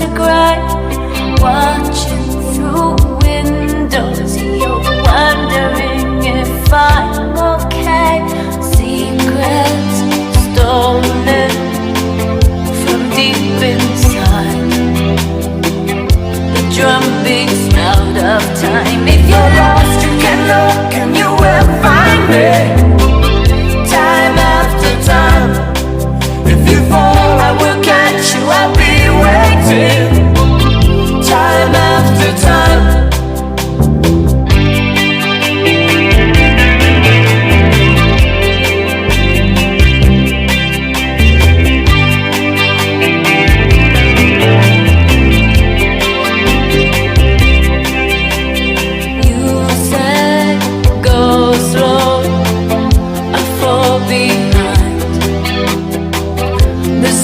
to cry, watching through windows. You're wondering if I'm okay. Secrets stolen from deep inside. The drum beats out of time. If you're lost, you can look and you will find me. Time after time. If you fall, I will catch you. I'll be waiting. Time after time.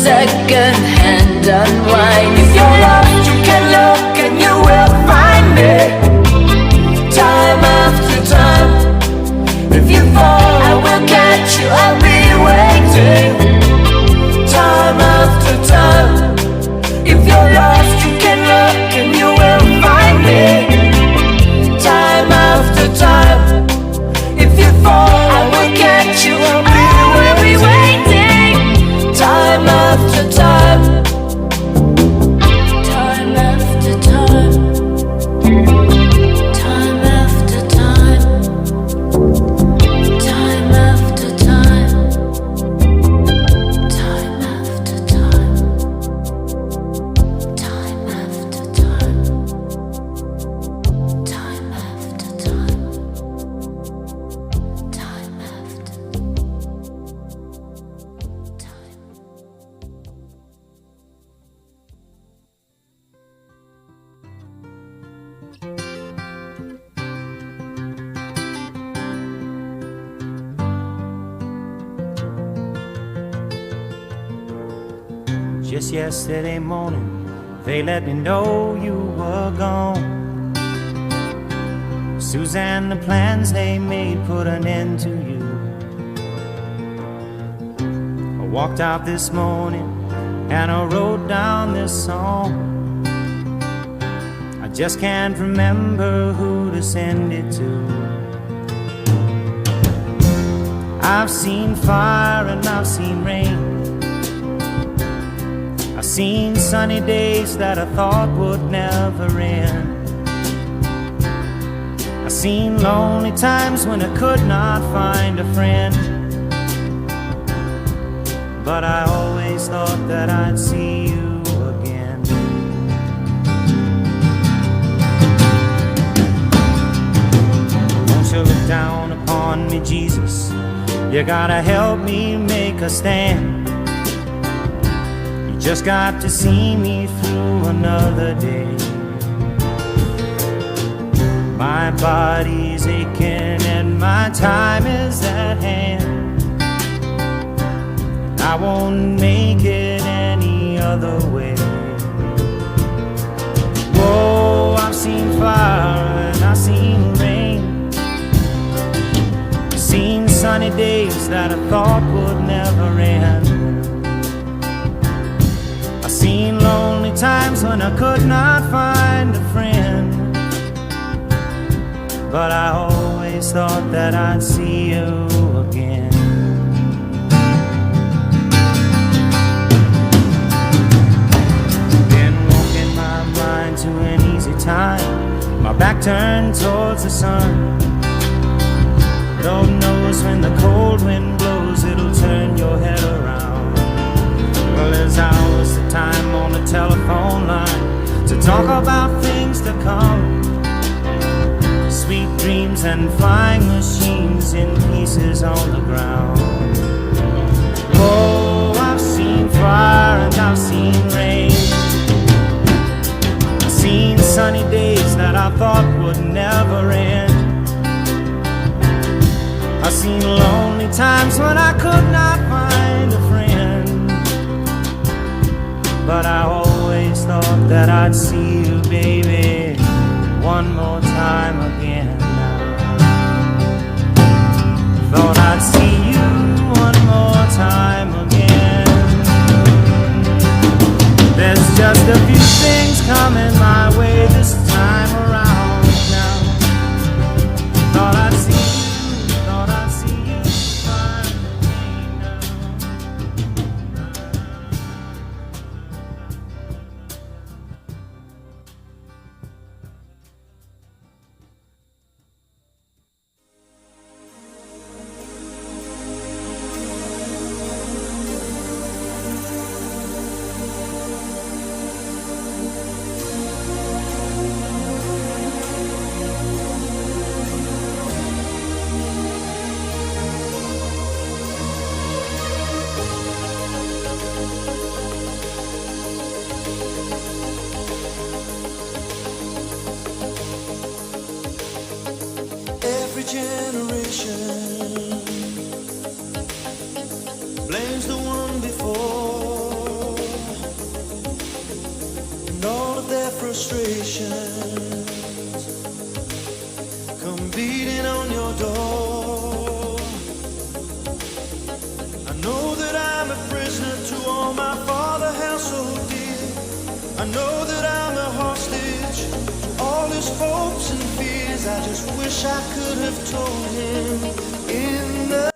Second hand unwind. If you're lost, you can look and you will find me. Time after time. If you fall, I will catch you. I'll be waiting. Time after time. If you're lost, you can look and you will find me. Time after time. If you fall, I will catch you. I'll be waiting. Time after time. Time after time. Time after time. Time after time. Time after time. Time after time. Time after time. Time after time. Just yesterday morning, they let me know you were gone. Suzanne, the plans they made put an end to you. I walked out this morning and I wrote down this song. I just can't remember who to send it to. I've seen fire and I've seen rain. I've seen sunny days that I thought would never end. I've seen lonely times when I could not find a friend. But I always thought that I'd see you again. Won't you look down upon me, Jesus? You gotta help me make a stand. Just got to see me through another day. My body's aching and my time is at hand. I won't make it any other way. Whoa, I've seen fire and I've seen rain. I've seen sunny days that I thought would never end. Seen lonely times when I could not find a friend. But I always thought that I'd see you again. Been walking my mind to an easy time, my back turned towards the sun. Lord knows when the cold wind blows, it'll turn your head around. Well, there's hours of time on the telephone line to talk about things to come. Sweet dreams and flying machines in pieces on the ground. Oh, I've seen fire and I've seen rain. I've seen sunny days that I thought would never end. I've seen lonely times when I could not find a friend. But I always thought that I'd see you, baby, one more time again. Thought I'd see you one more time again. There's just a few things coming my way this time around now. Thought I'd see you, thought I'd see you finally now. Every generation blames the one before, and all of their frustrations come beating on your door. I know that I'm a prisoner to all my father held so dear. I know that I'm a hostage to all his hopes and fears. I just wish I could have told him in the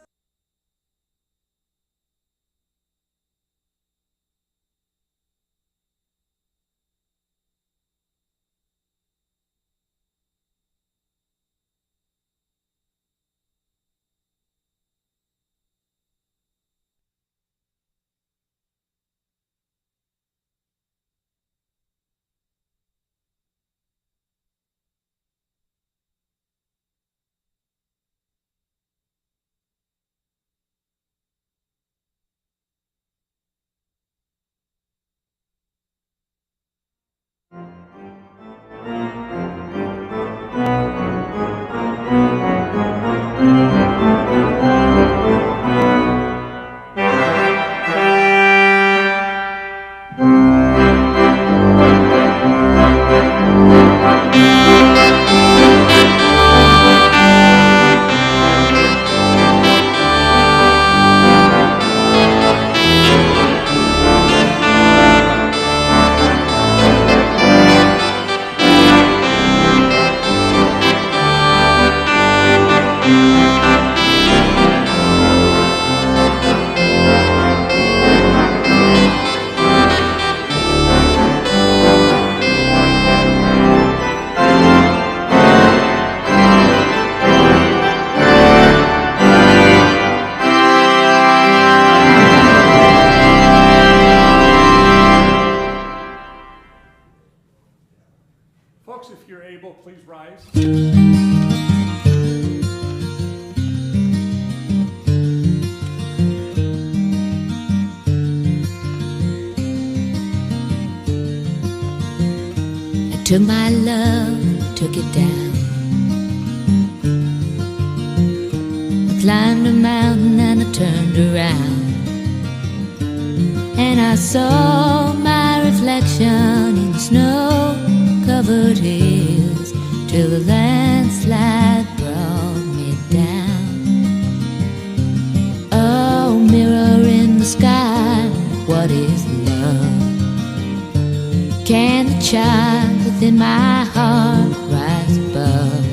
Folks, if you're able, please rise. I took my love, took it down. I climbed a mountain and I turned around, and I saw my reflection in snow-covered hills till the landslide brought me down. Oh, mirror in the sky, what is love? Can the child within my heart rise above?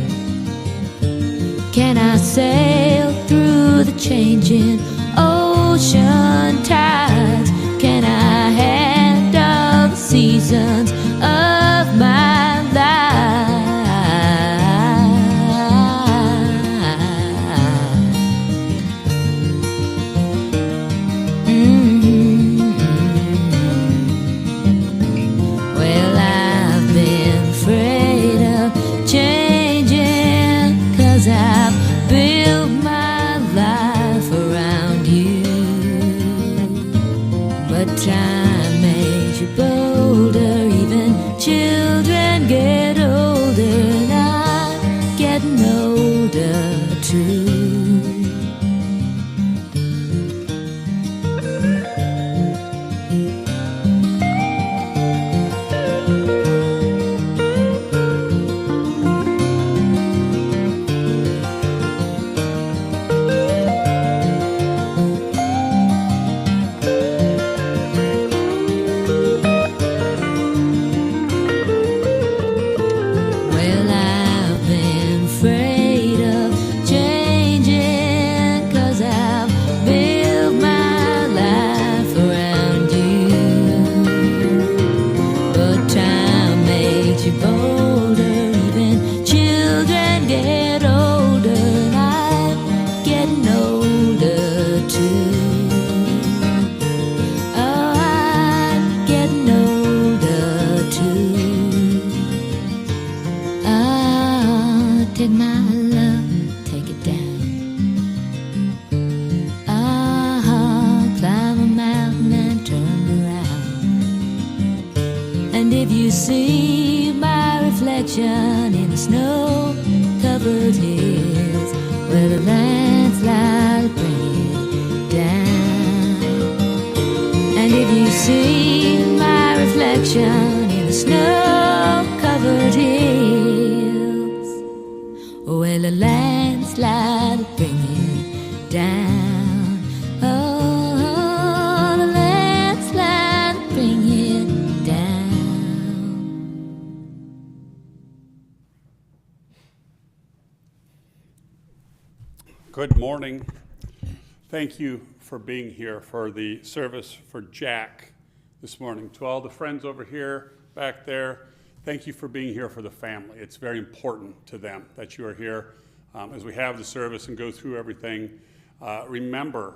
Can I sail through the changing ocean tides? Can I handle the seasons of my life? Well, I've been afraid of changing, 'cause I've built my life around you. But time makes you bolder, even children get older, and I'm getting older too. if you see my reflection in the snow-covered hills, where the landslide bring it down. And if you see my reflection in the snow-covered hills, where the landslide bring it down. Oh, the landslide bring it down. Good morning. Thank you for being here for the service for Jack this morning. To all the friends over here, back there, thank you for being here for the family. It's very important to them that you are here as we have the service and go through everything. Remember,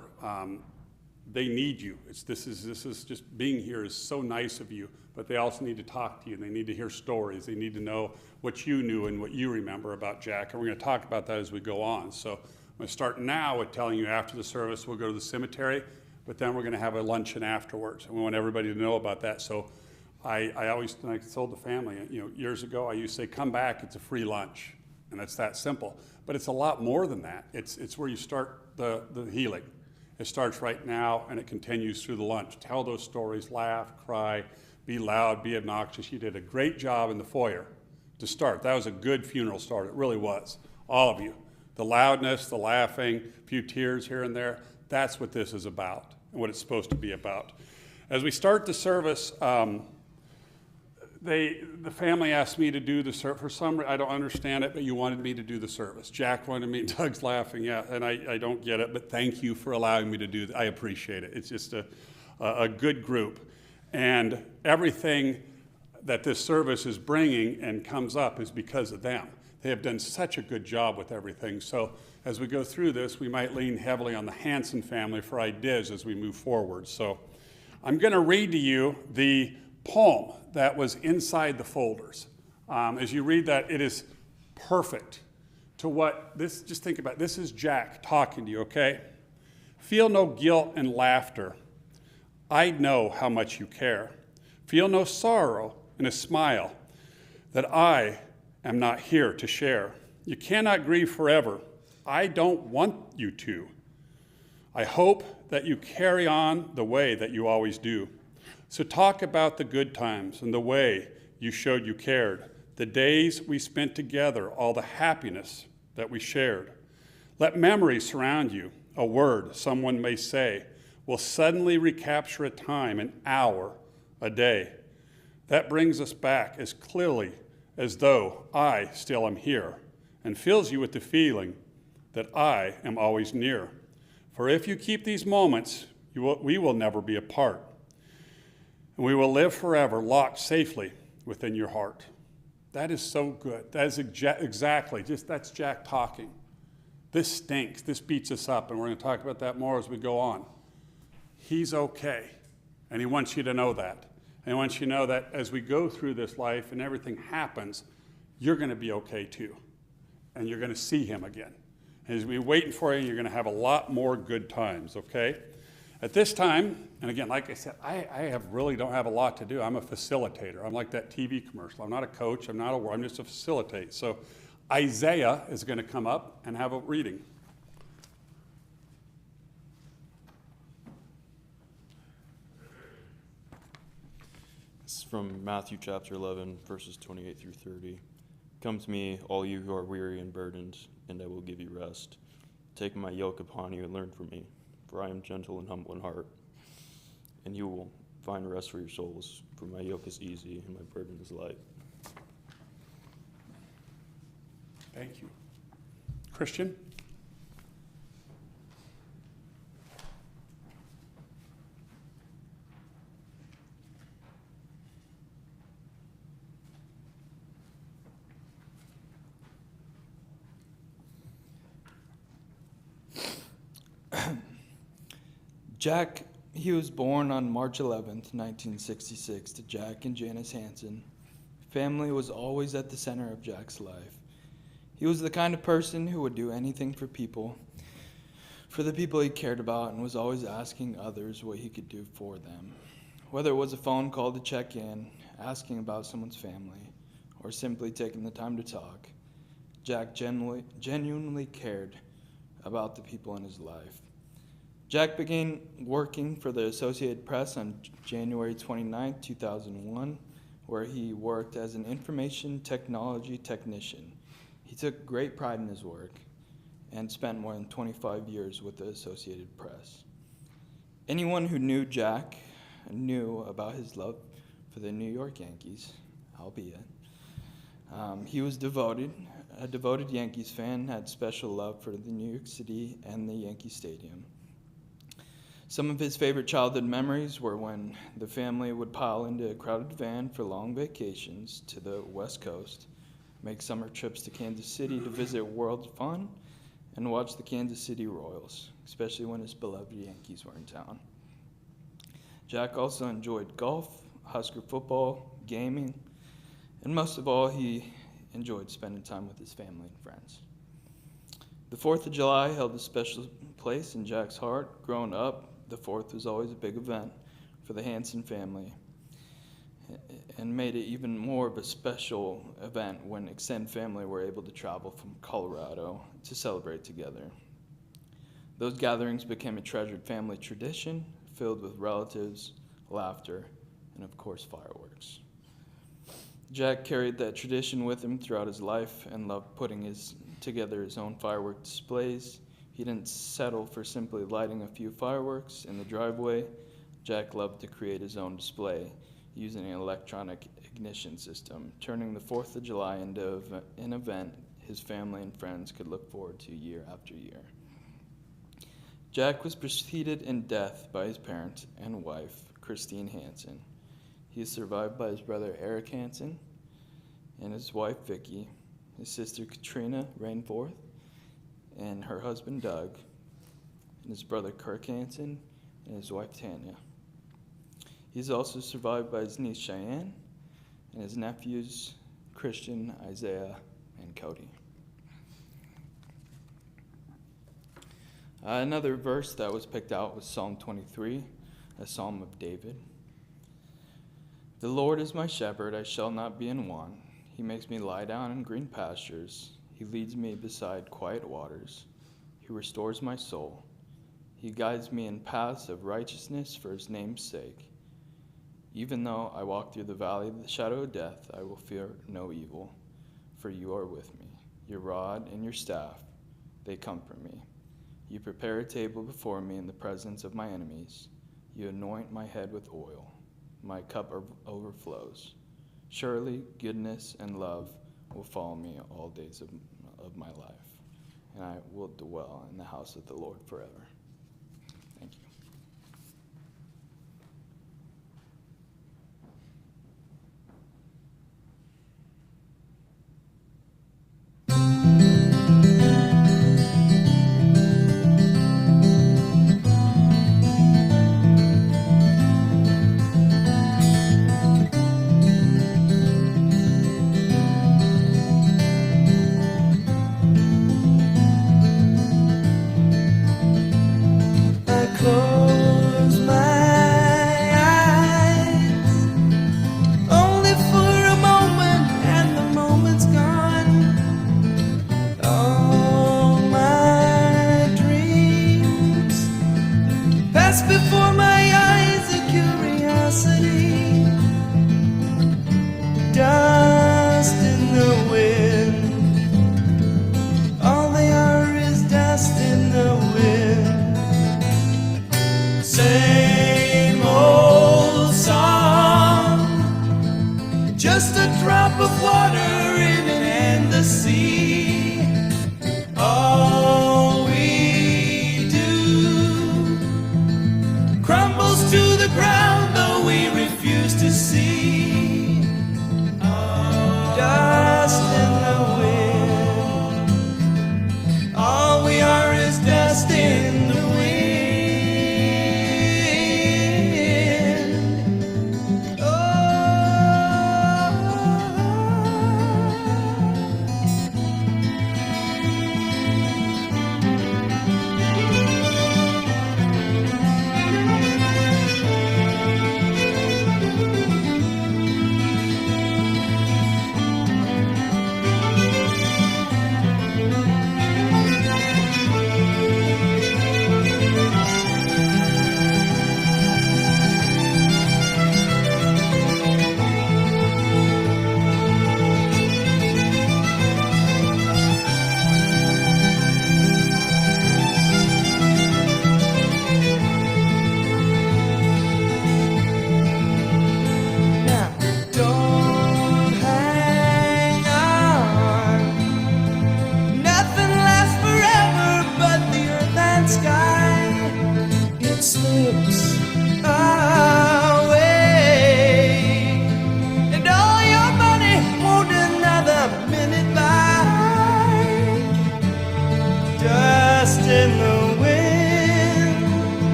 they need you. This is just being here is so nice of you, but they also need to talk to you and they need to hear stories. They need to know what you knew and what you remember about Jack, and we're going to talk about that as we go on. So I'm going to start now with telling you after the service we'll go to the cemetery, but then we're going to have a luncheon afterwards, and we want everybody to know about that. So I told the family, years ago I used to say, come back, it's a free lunch, and it's that simple. But it's a lot more than that. It's where you start the healing. It starts right now, and it continues through the lunch. Tell those stories, laugh, cry, be loud, be obnoxious. You did a great job in the foyer to start. That was a good funeral start. It really was. All of you. The loudness, the laughing, a few tears here and there, that's what this is about and what it's supposed to be about. As we start the service, the family asked me to do the service. For some reason, I don't understand it, but you wanted me to do the service. Jack wanted me, Doug's laughing, yeah, and I don't get it, but thank you for allowing me to do that. I appreciate it. It's just a good group. And everything that this service is bringing and comes up is because of them. They have done such a good job with everything. So as we go through this, we might lean heavily on the Hansen family for ideas as we move forward. So I'm going to read to you the poem that was inside the folders. As you read that, it is perfect to what this, just think about it. This is Jack talking to you, okay? Feel no guilt and laughter. I know how much you care. Feel no sorrow and a smile that I am not here to share. You cannot grieve forever. I don't want you to. I hope that you carry on the way that you always do. So talk about the good times and the way you showed you cared, the days we spent together, all the happiness that we shared. Let memory surround you. A word someone may say will suddenly recapture a time, an hour, a day. That brings us back as clearly as though I still am here, and fills you with the feeling that I am always near. For if you keep these moments, we will never be apart. And we will live forever locked safely within your heart. That is so good. That is exactly, that's Jack talking. This stinks. This beats us up, and we're going to talk about that more as we go on. He's okay, and he wants you to know that. And he wants you to know that as we go through this life and everything happens, you're going to be okay too. And you're going to see him again. And he's going to be waiting for you, and you're going to have a lot more good times, okay? At this time, and again, like I said, I really don't have a lot to do. I'm a facilitator. I'm like that TV commercial. I'm not a coach. I'm just a facilitate. So Isaiah is going to come up and have a reading. This is from Matthew chapter 11, verses 28 through 30. Come to me, all you who are weary and burdened, and I will give you rest. Take my yoke upon you and learn from me, for I am gentle and humble in heart, and you will find rest for your souls, for my yoke is easy and my burden is light. Thank you. Christian? Jack, he was born on March 11th, 1966, to Jack and Janice Hansen. Family was always at the center of Jack's life. He was the kind of person who would do anything for the people he cared about, and was always asking others what he could do for them. Whether it was a phone call to check in, asking about someone's family, or simply taking the time to talk, Jack genuinely cared about the people in his life. Jack began working for the Associated Press on January 29, 2001, where he worked as an information technology technician. He took great pride in his work and spent more than 25 years with the Associated Press. Anyone who knew Jack knew about his love for the New York Yankees, albeit. He was a devoted Yankees fan, had special love for the New York City and the Yankee Stadium. Some of his favorite childhood memories were when the family would pile into a crowded van for long vacations to the West Coast, make summer trips to Kansas City to visit World Fun, and watch the Kansas City Royals, especially when his beloved Yankees were in town. Jack also enjoyed golf, Husker football, gaming, and most of all, he enjoyed spending time with his family and friends. The 4th of July held a special place in Jack's heart. Growing up, the 4th was always a big event for the Hansen family, and made it even more of a special event when extended family were able to travel from Colorado to celebrate together. Those gatherings became a treasured family tradition, filled with relatives, laughter, and of course fireworks. Jack carried that tradition with him throughout his life and loved putting together his own firework displays. He didn't settle for simply lighting a few fireworks in the driveway. Jack loved to create his own display using an electronic ignition system, turning the 4th of July into an event his family and friends could look forward to year after year. Jack was preceded in death by his parents and wife, Christine Hansen. He is survived by his brother Eric Hansen and his wife Vicky, his sister Katrina Rainforth, and her husband Doug, and his brother Kirk Hansen and his wife Tanya. He's also survived by his niece Cheyenne and his nephews Christian, Isaiah, and Cody. Another verse that was picked out was Psalm 23, a psalm of David. The Lord is my shepherd, I shall not be in want. He makes me lie down in green pastures. He leads me beside quiet waters. He restores my soul. He guides me in paths of righteousness for his name's sake. Even though I walk through the valley of the shadow of death, I will fear no evil, for you are with me. Your rod and your staff, they comfort me. You prepare a table before me in the presence of my enemies. You anoint my head with oil. My cup overflows. Surely goodness and love will follow me all days of my life, and I will dwell in the house of the Lord forever. Thank you.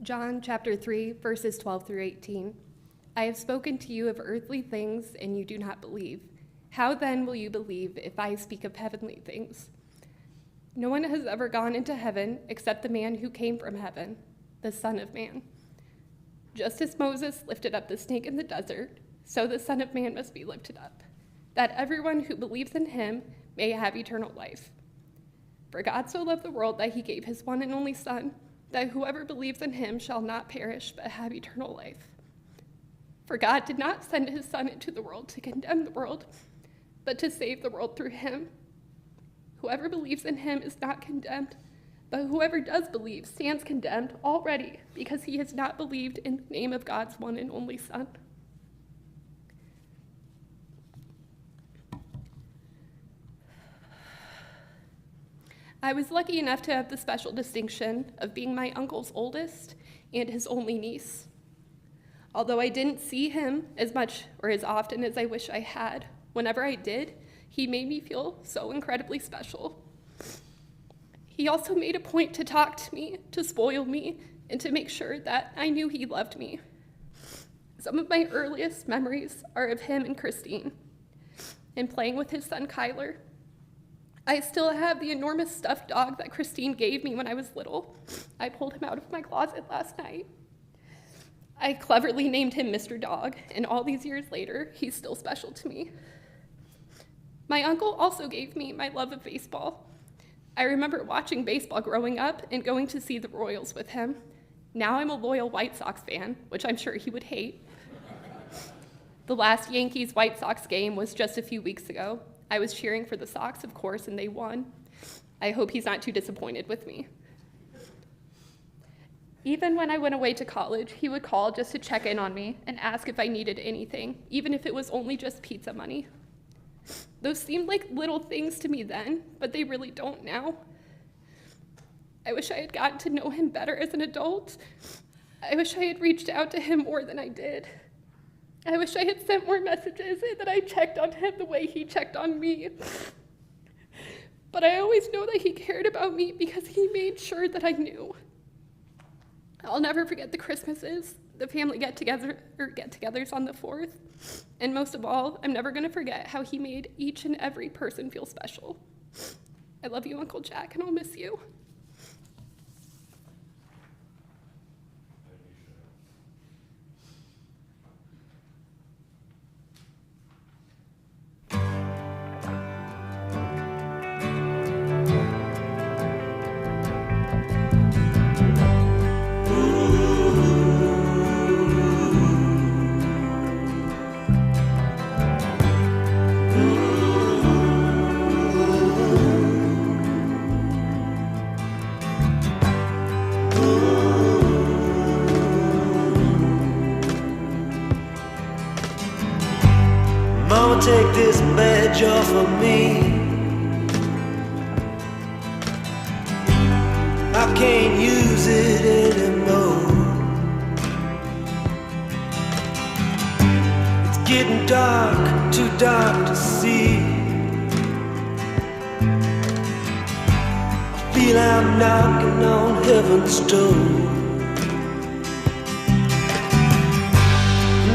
John chapter 3, verses 12 through 18. I have spoken to you of earthly things, and you do not believe. How then will you believe if I speak of heavenly things? No one has ever gone into heaven except the man who came from heaven, the Son of Man. Just as Moses lifted up the snake in the desert, so the Son of Man must be lifted up, that everyone who believes in him may have eternal life. For God so loved the world that he gave his one and only Son, that whoever believes in him shall not perish but have eternal life. For God did not send his Son into the world to condemn the world, but to save the world through him. Whoever believes in him is not condemned, but whoever does believe stands condemned already, because he has not believed in the name of God's one and only Son. I was lucky enough to have the special distinction of being my uncle's oldest and his only niece. Although I didn't see him as much or as often as I wish I had, whenever I did, he made me feel so incredibly special. He also made a point to talk to me, to spoil me, and to make sure that I knew he loved me. Some of my earliest memories are of him and Christine, and playing with his son Kyler. I still have the enormous stuffed dog that Christine gave me when I was little. I pulled him out of my closet last night. I cleverly named him Mr. Dog, and all these years later, he's still special to me. My uncle also gave me my love of baseball. I remember watching baseball growing up and going to see the Royals with him. Now I'm a loyal White Sox fan, which I'm sure he would hate. The last Yankees-White Sox game was just a few weeks ago. I was cheering for the Sox, of course, and they won. I hope he's not too disappointed with me. Even when I went away to college, he would call just to check in on me and ask if I needed anything, even if it was only just pizza money. Those seemed like little things to me then, but they really don't now. I wish I had gotten to know him better as an adult. I wish I had reached out to him more than I did. I wish I had sent more messages and that I checked on him the way he checked on me. But I always know that he cared about me because he made sure that I knew. I'll never forget the Christmases, the family get-togethers on the 4th. And most of all, I'm never going to forget how he made each and every person feel special. I love you, Uncle Jack, and I'll miss you. Mama, take this badge off of me. I can't use it anymore. It's getting dark, too dark to see. I feel I'm knocking on heaven's door.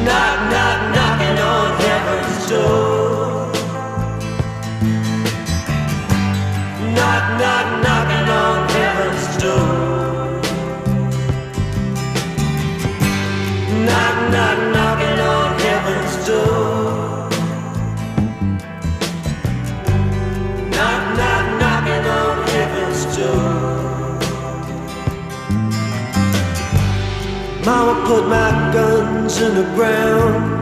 Knock, knock, knocking on heaven's door. Knock, knock, knocking on heaven's door. Knock, knock, knocking on heaven's door. Knock, knock, knocking on heaven's door. Mama put my guns in the ground.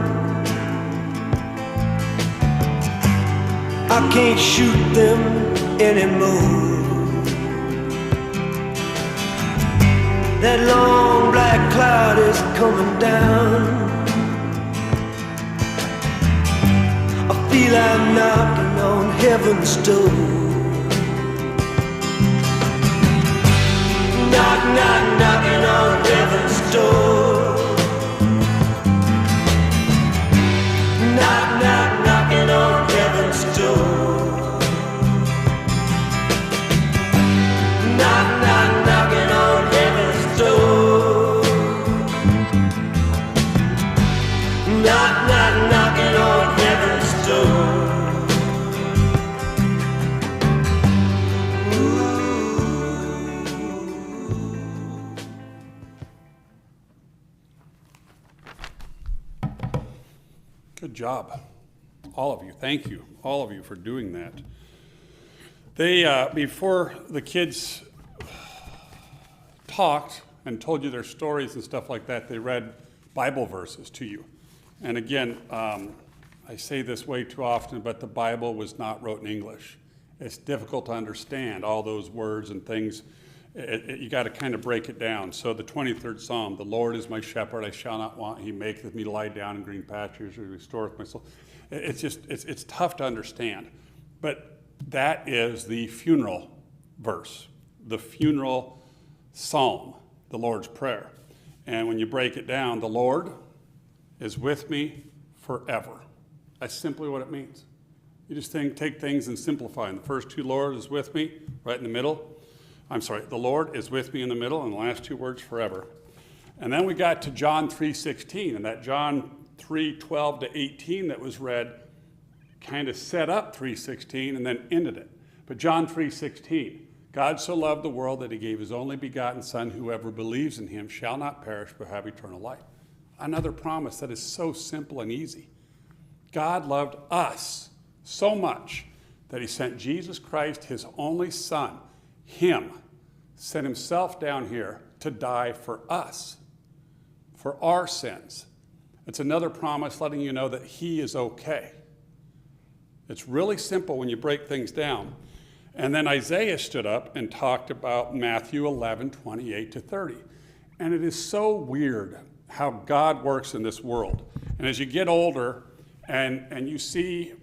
I can't shoot them anymore. That long black cloud is coming down. I feel I'm knocking on heaven's door. Knock, knock, knocking on heaven's door. Knock, knock, knocking on heaven's door. Knock, knock, knocking on heaven's door. Good job. All of you. Thank you, all of you, for doing that. They, before the kids talked and told you their stories and stuff like that, they read Bible verses to you. And again, I say this way too often, but the Bible was not wrote in English. It's difficult to understand all those words and things. You got to kind of break it down. So the 23rd Psalm, the Lord is my shepherd, I shall not want. He maketh me to lie down in green pastures, he restoreth my soul. It's tough to understand. But that is the funeral verse, the funeral psalm, the Lord's Prayer. And when you break it down, the Lord is with me forever. That's simply what it means. You just take things and simplify them. The first two, Lord is with me, right in the middle. The Lord is with me in the middle, and the last two words, forever. And then we got to John 3:16, and that John 3:12 to 18 that was read kind of set up 3:16 and then ended it. But John 3:16, God so loved the world that he gave his only begotten Son, whoever believes in him shall not perish but have eternal life. Another promise that is so simple and easy. God loved us so much that he sent Jesus Christ, his only Son, him, sent himself down here to die for us, for our sins. It's another promise letting you know that he is okay. It's really simple when you break things down. And then Isaiah stood up and talked about Matthew 11:28 to 30. And it is so weird how God works in this world. And as you get older and you see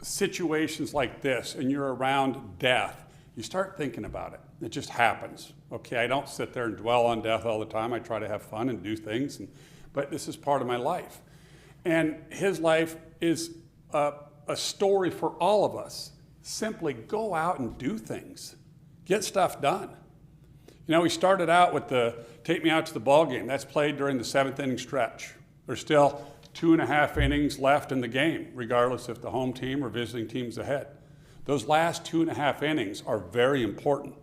situations like this and you're around death, you start thinking about it. It just happens. Okay, I don't sit there and dwell on death all the time. I try to have fun and do things, but this is part of my life. And his life is a story for all of us. Simply go out and do things. Get stuff done. You know, we started out with the take me out to the ball game. That's played during the 7th inning stretch. There's still 2.5 innings left in the game, regardless if the home team or visiting team's ahead. Those last 2.5 innings are very important.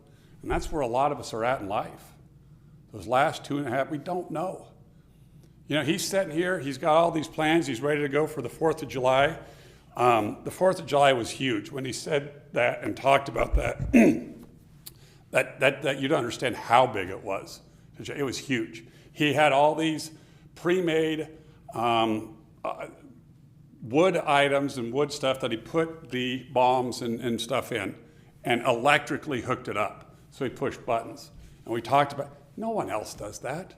And that's where a lot of us are at in life. Those last 2.5, we don't know. You know, he's sitting here, he's got all these plans, he's ready to go for the 4th of July. The 4th of July was huge. When he said that and talked about that, that you don't understand how big it was. It was huge. He had all these pre-made wood items and wood stuff that he put the bombs and stuff in and electrically hooked it up. So he pushed buttons. And we talked about, no one else does that.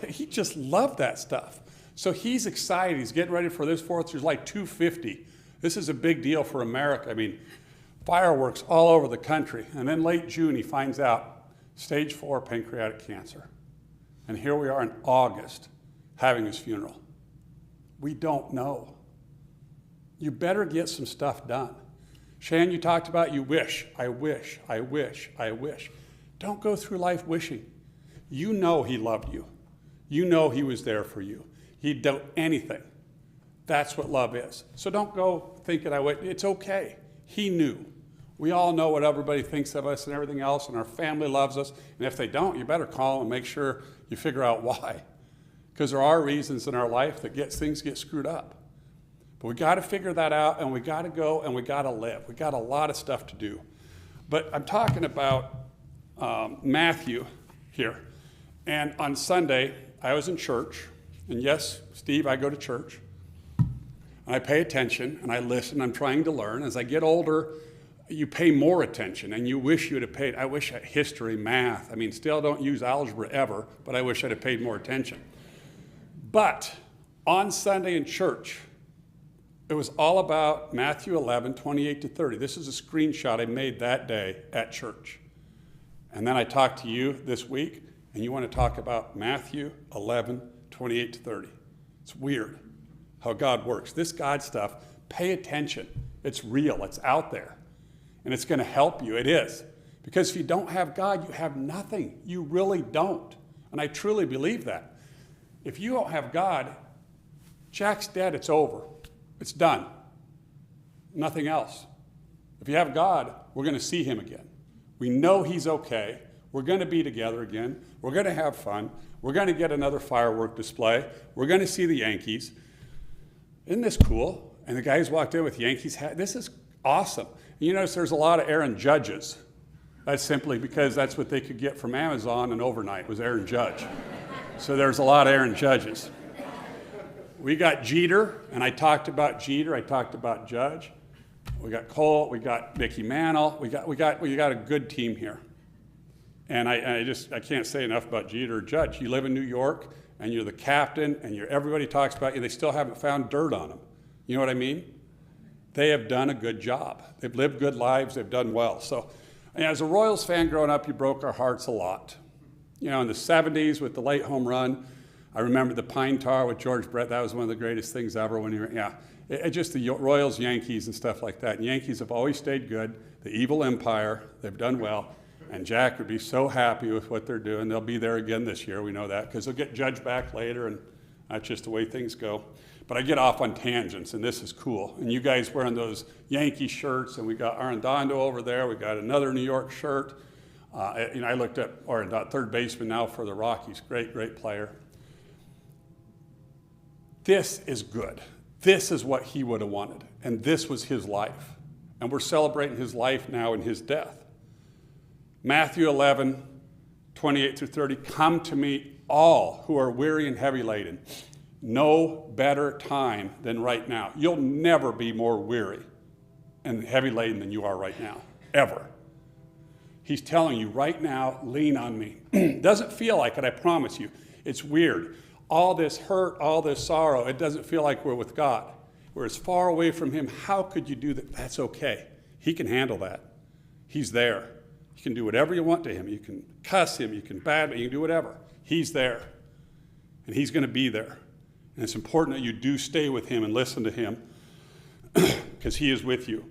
He just loved that stuff. So he's excited. He's getting ready for this 4th. There's like 250. This is a big deal for America. I mean, fireworks all over the country. And then late June, he finds out stage 4 pancreatic cancer. And here we are in August having his funeral. We don't know. You better get some stuff done. Shan, you talked about you wish, I wish, I wish, I wish. Don't go through life wishing. You know he loved you. You know he was there for you. He'd do anything. That's what love is. So don't go thinking, it's okay. He knew. We all know what everybody thinks of us and everything else, and our family loves us. And if they don't, you better call them and make sure you figure out why. Because there are reasons in our life that things get screwed up. But we got to figure that out, and we got to go, and we got to live. We got a lot of stuff to do. But I'm talking about Matthew here. And on Sunday, I was in church. And yes, Steve, I go to church. And I pay attention, and I listen. I'm trying to learn. As I get older, you pay more attention, and you wish you would have paid. I wish I had history, math. I mean, still don't use algebra ever, but I wish I'd have paid more attention. But on Sunday in church, it was all about Matthew 11:28 to 30. This is a screenshot I made that day at church. And then I talked to you this week, and you want to talk about Matthew 11:28 to 30. It's weird how God works. This God stuff, pay attention. It's real. It's out there. And it's going to help you. It is. Because if you don't have God, you have nothing. You really don't. And I truly believe that. If you don't have God, Jack's dead, it's over. It's done. Nothing else. If you have God, we're going to see him again. We know he's okay. We're going to be together again. We're going to have fun. We're going to get another firework display. We're going to see the Yankees. isn't this cool? And the guys walked in with Yankees hat. This is awesome. And you notice there's a lot of Aaron Judges. That's simply because that's what they could get from Amazon and overnight was Aaron Judge. So there's a lot of Aaron Judges. We got Jeter, and I talked about Jeter. I talked about Judge. We got Cole. We got Mickey Mantle. We got a good team here. And I can't say enough about Jeter or Judge. You live in New York, and you're the captain, and everybody talks about you. They still haven't found dirt on them. You know what I mean? They have done a good job. They've lived good lives. They've done well. So, as a Royals fan growing up, you broke our hearts a lot. You know, in the 70s with the late home run, I remember the Pine Tar with George Brett. That was one of the greatest things ever when you were, just the Royals, Yankees, and stuff like that. And Yankees have always stayed good. The evil empire, they've done well. And Jack would be so happy with what they're doing. They'll be there again this year, we know that, because they'll get Judge back later, and that's just the way things go. But I get off on tangents, and this is cool. And you guys wearing those Yankee shirts, and we got Arredondo over there. We got another New York shirt. I looked at Arredondo, third baseman now for the Rockies. Great, great player. This is good. This is what he would have wanted, and this was his life. And we're celebrating his life now and his death. Matthew 11, 28 through 30, come to me all who are weary and heavy laden. No better time than right now. You'll never be more weary and heavy laden than you are right now, ever. He's telling you right now, lean on me. Doesn't feel like it, I promise you. It's weird. All this hurt, all this sorrow, it doesn't feel like we're with God. We're as far away from him. How could you do that? That's okay. He can handle that. He's there. You can do whatever you want to him. You can cuss him. You can badmouth. You can do whatever. He's there. And he's going to be there. And it's important that you do stay with him and listen to him because he is with you.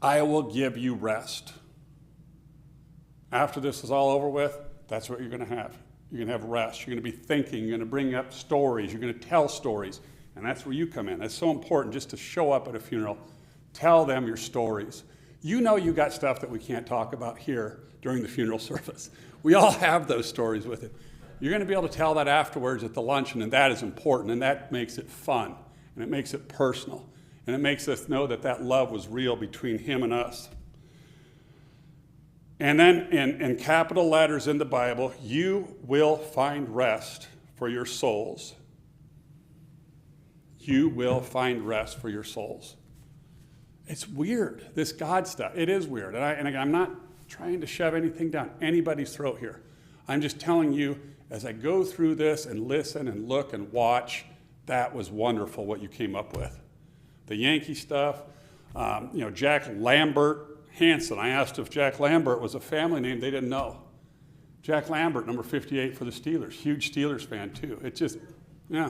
I will give you rest. After this is all over with, that's what you're going to have. You're going to have rest. You're going to be thinking. You're going to bring up stories. You're going to tell stories. And that's where you come in. That's so important just to show up at a funeral. Tell them your stories. You know you got stuff that we can't talk about here during the funeral service. We all have those stories with it. You're going to be able to tell that afterwards at the luncheon, and that is important, and that makes it fun, and it makes it personal, and it makes us know that that love was real between him and us. And then in capital letters in the Bible, you will find rest for your souls. You will find rest for your souls. It's weird, this God stuff. It is weird. And I'm not trying to shove anything down anybody's throat here. I'm just telling you, as I go through this and listen and look and watch, that was wonderful what you came up with. The Yankee stuff, Jack Lambert Hansen. I asked if Jack Lambert was a family name. They didn't know. Jack Lambert, number 58 for the Steelers. Huge Steelers fan, too. It just, yeah.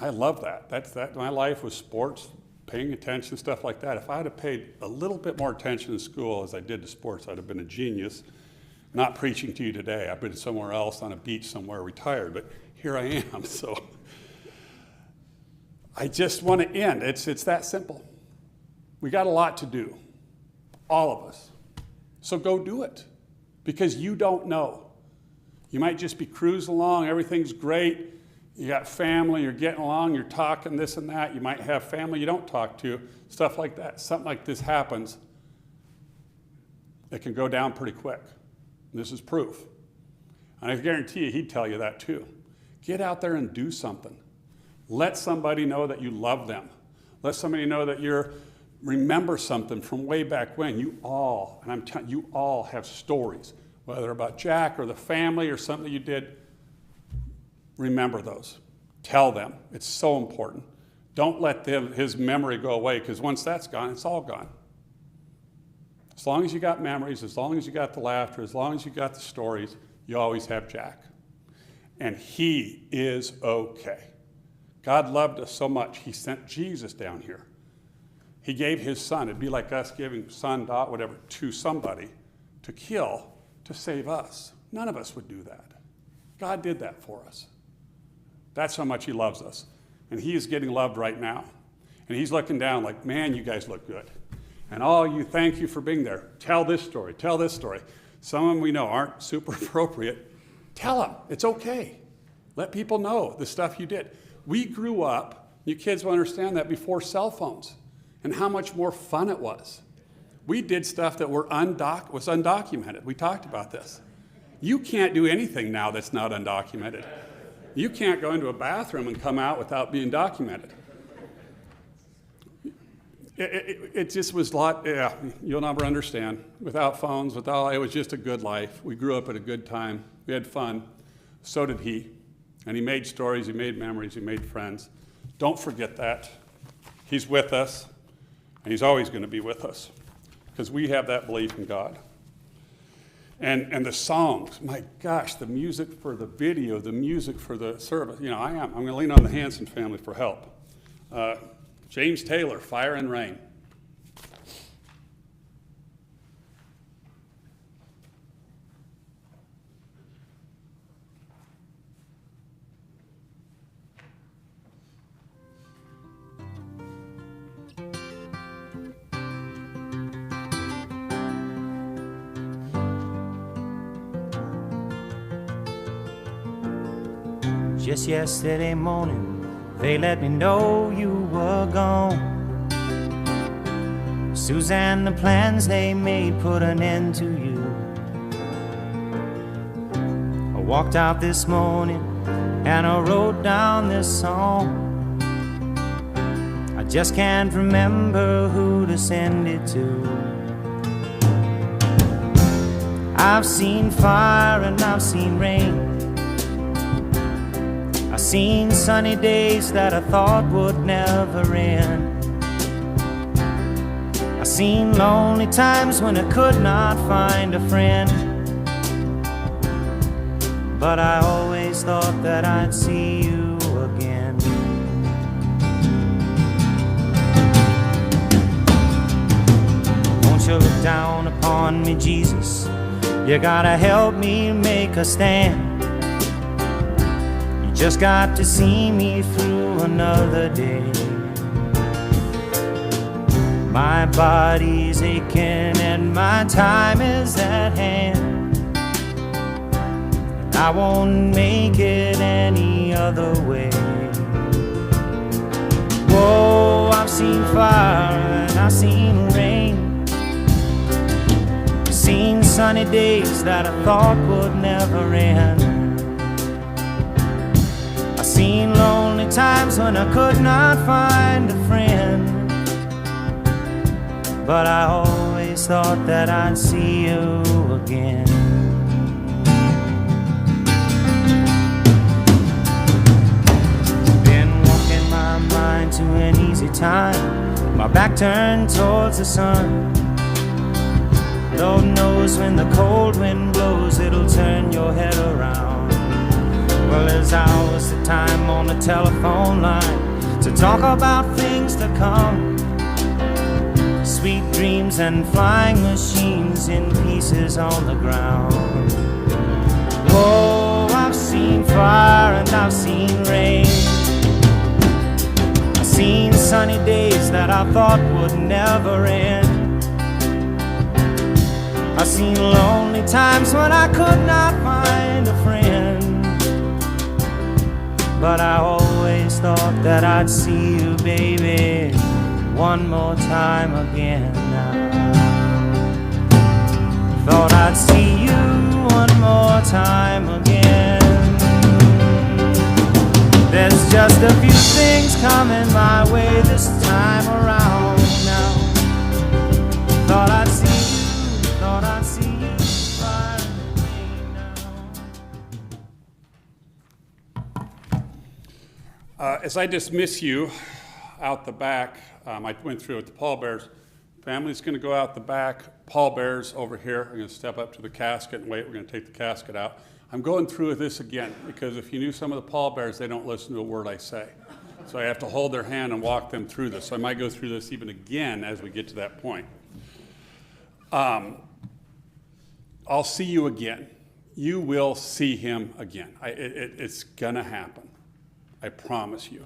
I love that. That. My life was sports, paying attention, stuff like that. If I had paid a little bit more attention in school as I did to sports, I'd have been a genius. Not preaching to you today. I've been somewhere else on a beach somewhere retired, but here I am. So I just want to end. It's that simple. We got a lot to do, all of us. So go do it, because you don't know. You might just be cruising along, everything's great. You got family, you're getting along, you're talking this and that. You might have family you don't talk to, stuff like that. Something like this happens, it can go down pretty quick. And this is proof. And I guarantee you he'd tell you that too. Get out there and do something. Let somebody know that you love them. Let somebody know that you're remember something from way back when. You all, and I'm telling you, all have stories, whether about Jack or the family or something you did. Remember those. Tell them. It's so important. Don't let his memory go away, because once that's gone, it's all gone. As long as you got memories, as long as you got the laughter, as long as you got the stories, you always have Jack. And he is okay. God loved us so much, he sent Jesus down here. He gave his son. It'd be like us giving son, whatever, to somebody to kill, to save us. None of us would do that. God did that for us. That's how much he loves us. And he is getting loved right now. And he's looking down like, man, you guys look good. And all you, thank you for being there. Tell this story. Tell this story. Some of them we know aren't super appropriate. Tell them. It's okay. Let people know the stuff you did. We grew up, you kids will understand that, before cell phones and how much more fun it was. We did stuff that was undocumented. We talked about this. You can't do anything now that's not undocumented. You can't go into a bathroom and come out without being documented. It just was a lot, yeah, you'll never understand. Without phones, it was just a good life. We grew up at a good time. We had fun. So did he. And he made stories, he made memories, he made friends. Don't forget that. He's with us, and he's always going to be with us, because we have that belief in God. And the songs, my gosh, the music for the video, the music for the service. I'm going to lean on the Hansen family for help. James Taylor, Fire and Rain. Just yesterday morning, they let me know you were gone. Suzanne, the plans they made put an end to you. I walked out this morning and I wrote down this song. I just can't remember who to send it to. I've seen fire and I've seen rain. I've seen sunny days that I thought would never end. I've seen lonely times when I could not find a friend. But I always thought that I'd see you again. Won't you look down upon me, Jesus? You gotta help me make a stand. Just got to see me through another day. My body's aching and my time is at hand. I won't make it any other way. Whoa, I've seen fire and I've seen rain. I've seen sunny days that I thought would never end. Seen lonely times when I could not find a friend. But I always thought that I'd see you again. Been walking my mind to an easy time, my back turned towards the sun. Lord knows when the cold wind blows, it'll turn your head around. Well, there's hours of time on the telephone line to talk about things to come. Sweet dreams and flying machines in pieces on the ground. Whoa, I've seen fire and I've seen rain. I've seen sunny days that I thought would never end. I've seen lonely times when I could not find a friend. But I always thought that I'd see you, baby, one more time again now. Thought I'd see you one more time again. There's just a few things coming my way this time around now. Thought I'd see you, thought I'd see you, fire and rain now. As I dismiss you out the back, I went through with the pallbearers. Family's going to go out the back. Pallbearers over here. I'm going to step up to the casket and wait. We're going to take the casket out. I'm going through with this again because if you knew some of the pallbearers, they don't listen to a word I say. So I have to hold their hand and walk them through this. So I might go through this even again as we get to that point. I'll see you again. You will see him again. It's going to happen. I promise you.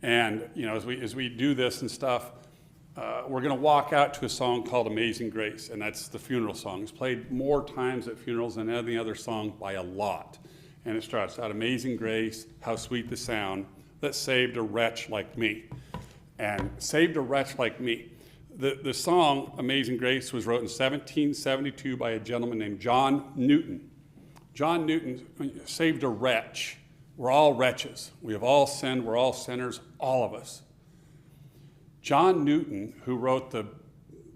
And as we do this and stuff, we're going to walk out to a song called Amazing Grace, and that's the funeral song. It's played more times at funerals than any other song by a lot. And it starts out, Amazing Grace, how sweet the sound that saved a wretch like me. And saved a wretch like me. The song Amazing Grace was wrote in 1772 by a gentleman named John Newton. John Newton saved a wretch. We're all wretches. We have all sinned. We're all sinners, all of us. John Newton, who wrote the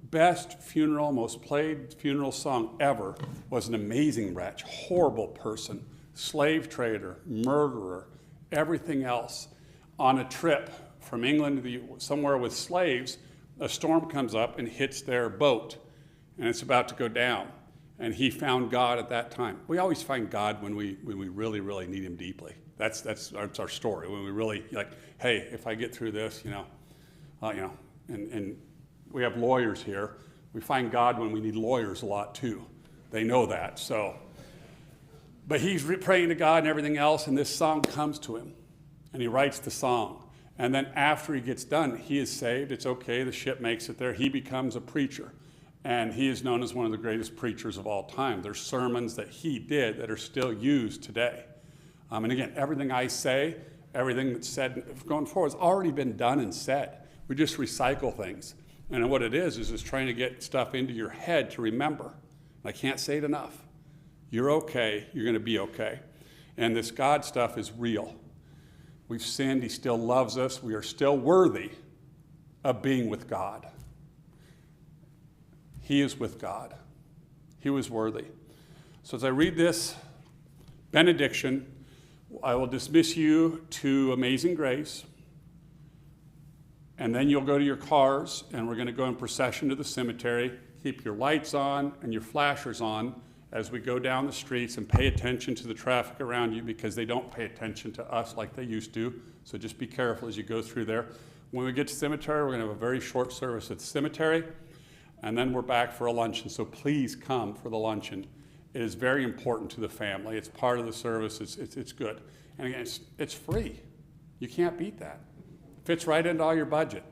best funeral, most played funeral song ever, was an amazing wretch, horrible person, slave trader, murderer, everything else. On a trip from England to somewhere with slaves, a storm comes up and hits their boat, and it's about to go down. And he found God at that time. We always find God when we really, really need him deeply. That's our story. When we really, like, hey, if I get through this, and we have lawyers here. We find God when we need lawyers a lot too. They know that. So, but he's praying to God and everything else, and this song comes to him, and he writes the song. And then after he gets done, he is saved. It's okay. The ship makes it there. He becomes a preacher. And he is known as one of the greatest preachers of all time. There's sermons that he did that are still used today. And again, everything I say, everything that's said going forward has already been done and said. We just recycle things. And what it is trying to get stuff into your head to remember. And I can't say it enough. You're okay. You're going to be okay. And this God stuff is real. We've sinned. He still loves us. We are still worthy of being with God. He is with God. He was worthy. So as I read this benediction, I will dismiss you to Amazing Grace. And then you'll go to your cars, and we're going to go in procession to the cemetery. Keep your lights on and your flashers on as we go down the streets, and pay attention to the traffic around you, because they don't pay attention to us like they used to. So just be careful as you go through there. When we get to the cemetery, we're going to have a very short service at the cemetery, and then we're back for a luncheon. So please come for the luncheon. It is very important to the family. It's part of the service. It's good. And again, it's free. You can't beat that. Fits right into all your budget.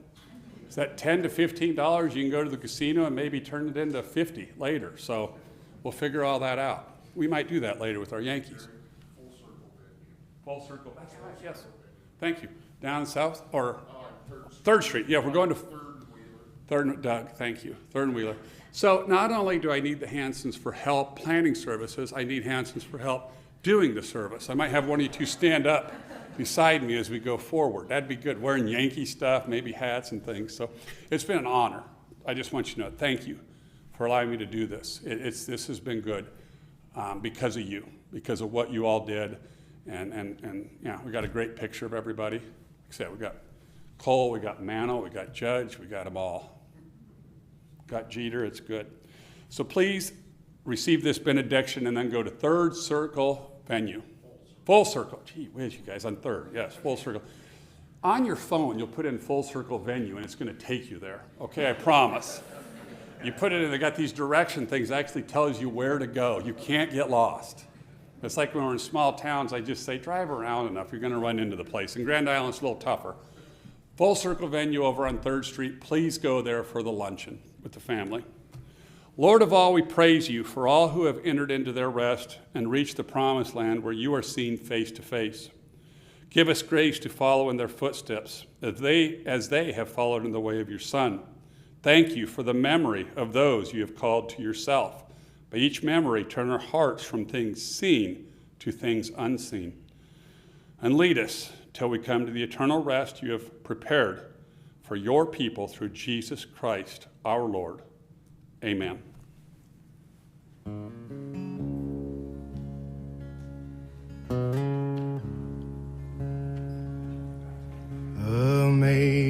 Is that $10 to $15? You can go to the casino and maybe turn it into $50 later. So we'll figure all that out. We might do that later with our Yankees. Full circle. That's right. Yes. Thank you. Down south or 3rd Street. Yeah, we're going to Third. Doug, thank you. 3rd and Wheeler. So not only do I need the Hansens for help planning services, I need Hansens for help doing the service. I might have one of you two stand up beside me as we go forward. That'd be good. Wearing Yankee stuff, maybe hats and things. So it's been an honor. I just want you to know, thank you for allowing me to do this. This has been good because of you, because of what you all did. And yeah, we got a great picture of everybody. Like I said, we got Cole, we got Mano, we got Judge, we got them all. Got Jeter, it's good. So please receive this benediction and then go to 3rd Circle venue. Full Circle. Gee whiz, you guys, on 3rd. Yes, Full Circle. On your phone, you'll put in Full Circle venue, and it's going to take you there. Okay, I promise. You put it in, they got these direction things that actually tells you where to go. You can't get lost. It's like when we're in small towns, I just say, drive around enough, you're going to run into the place. In Grand Island, it's a little tougher. Full Circle venue over on 3rd Street. Please go there for the luncheon with the family. Lord of all, we praise you for all who have entered into their rest and reached the promised land where you are seen face to face. Give us grace to follow in their footsteps as they have followed in the way of your Son. Thank you for the memory of those you have called to yourself. By each memory, turn our hearts from things seen to things unseen. And lead us till we come to the eternal rest you have prepared for your people through Jesus Christ, our Lord. Amen.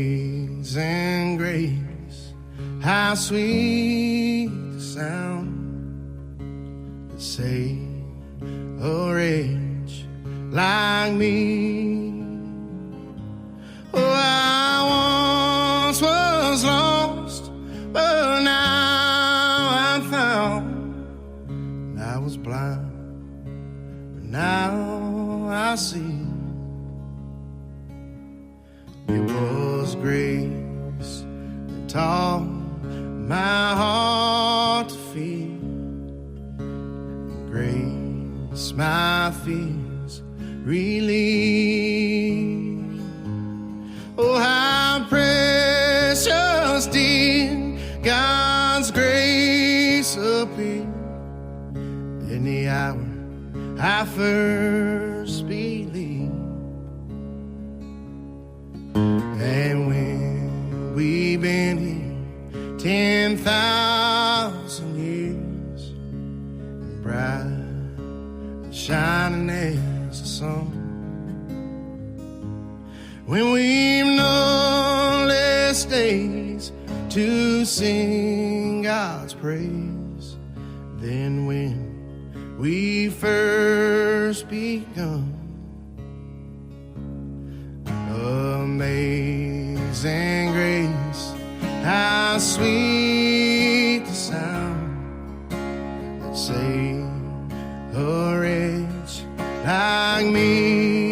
Amazing grace, how sweet the sound that saved a wretch like me. Oh, I once was lost, but now I'm found. And I was blind, but now I see. It was grace that taught my heart to feel. Grace my fears relieved. Oh, how precious did God's grace appear in the hour I first believed. And when we've been here 10,000 years, and bright and shining as the sun, when we've no less days to sing God's praise than when we first begun. Amazing grace, how sweet the sound that saved a wretch like me.